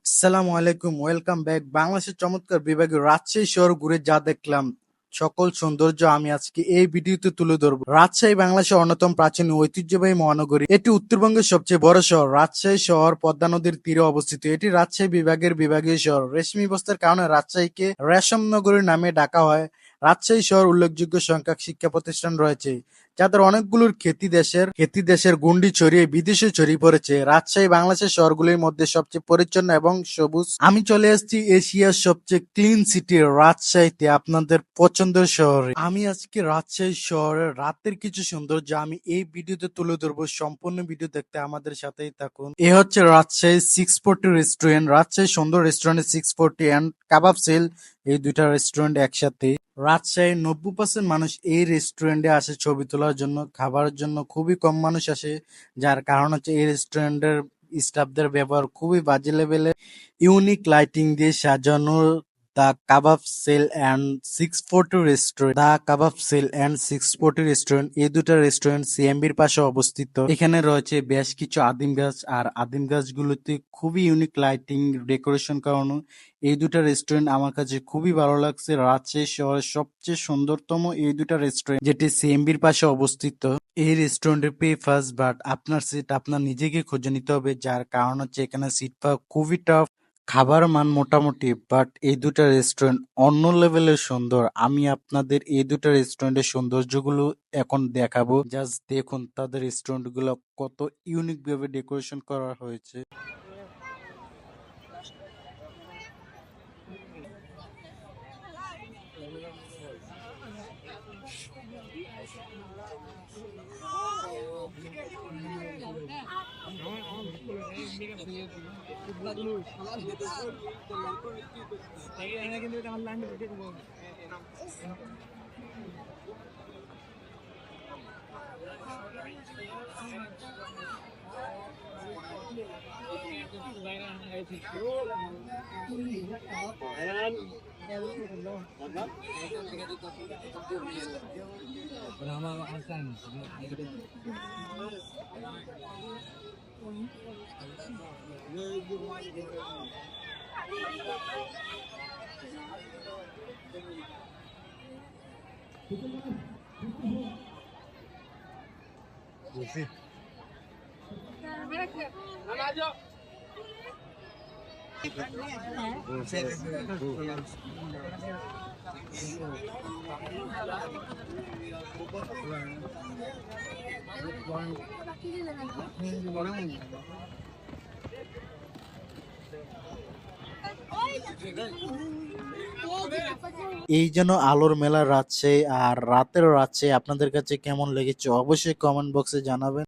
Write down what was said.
আসসালামু আলাইকুম, welcome back. বাংলাদেশের চমৎকার বিভাগে রাজশাহী শহর ঘুরে যা দেখলাম সকল সৌন্দর্য আমি আজকে এই ভিডিওতে তুলে ধরবো। রাজশাহী বাংলাদেশের অন্যতম প্রাচীন ঐতিহ্যবাহী মহানগরী। এটি উত্তরবঙ্গের সবচেয়ে বড় শহর। রাজশাহী শহর পদ্মা নদীর তীরে অবস্থিত। এটি রাজশাহী বিভাগের বিভাগীয় শহর। রেশমি বস্ত্রের কারণে রাজশাহীকে রেশম নগরী নামে ডাকা হয়। রাজশাহী শহর উল্লেখযোগ্য সংখ্যক শিক্ষা প্রতিষ্ঠান রয়েছে, যাদের অনেকগুলোর খ্যাতি দেশের গুন্ডি ছড়িয়ে বিদেশে ছড়িয়ে পড়েছে। রাজশাহী বাংলাদেশের শহরগুলির মধ্যে সবচেয়ে পরিচ্ছন্ন এবং সবুজ। আমি চলে এসেছি এশিয়ার সবচেয়ে ক্লিন সিটি রাজশাহীতে, আপনাদের পছন্দের শহরে। আমি আজকে রাজশাহী শহরের রাতের কিছু সৌন্দর্য আমি এই ভিডিওতে তুলে ধরবো। সম্পূর্ণ ভিডিও দেখতে আমাদের সাথেই থাকুন। এ হচ্ছে রাজশাহী 640 রেস্টুরেন্ট। রাজশাহী সুন্দর রেস্টুরেন্ট 640 অ্যান্ড কাবাব সেল, এই দুইটা রেস্টুরেন্ট একসাথে। রাজশাহীর 90% মানুষ এই রেস্টুরেন্টে আসে ছবি তোলার জন্য, খাবারের জন্য খুবই কম মানুষ আসে, যার কারণ হচ্ছে এই রেস্টুরেন্টের স্টাফদের ব্যবহার খুবই বাজে লেভেলের। ইউনিক লাইটিং দিয়ে সাজানো the kebab cell and 640 restaurant, এই দুটো রেস্টুরেন্ট সিএমবির পাশে অবস্থিত। এখানে রয়েছে বেশ কিছু আদিম গাছ, আর আদিম গাছগুলোতে খুবই ইউনিক লাইটিং ডেকোরেশন করানো। এই দুটো রেস্টুরেন্ট আমার কাছে খুবই ভালো লাগছে। রাজশাহী শহরের সবচেয়ে সুন্দরতম এই দুটো রেস্টুরেন্ট, যেটি সিএমবির পাশে অবস্থিত। এই রেস্টুরেন্টের পে ফার্স্ট, বাট আপনার সিট আপনার নিজেকে খুঁজে নিতে হবে, যার কারণ হচ্ছে এখানে সিট পাওয়া খুবই টাফ। খাবার মান মোটামুটি, বাট এই দুটা রেস্টুরেন্ট অন্য লেভেলের সুন্দর। আমি আপনাদের এই দুটা রেস্টুরেন্টের সৌন্দর্যগুলো এখন দেখাবো। জাস্ট দেখুন তাদের রেস্টুরেন্ট গুলো কত ইউনিক ভাবে ডেকোরেশন করা হয়েছে। এই যেন আলোর মেলা রাজশাহী, আর রাতের রাজশাহী আপনাদের কাছে কেমন লেগেছে অবশ্যই কমেন্ট বক্সে জানাবেন।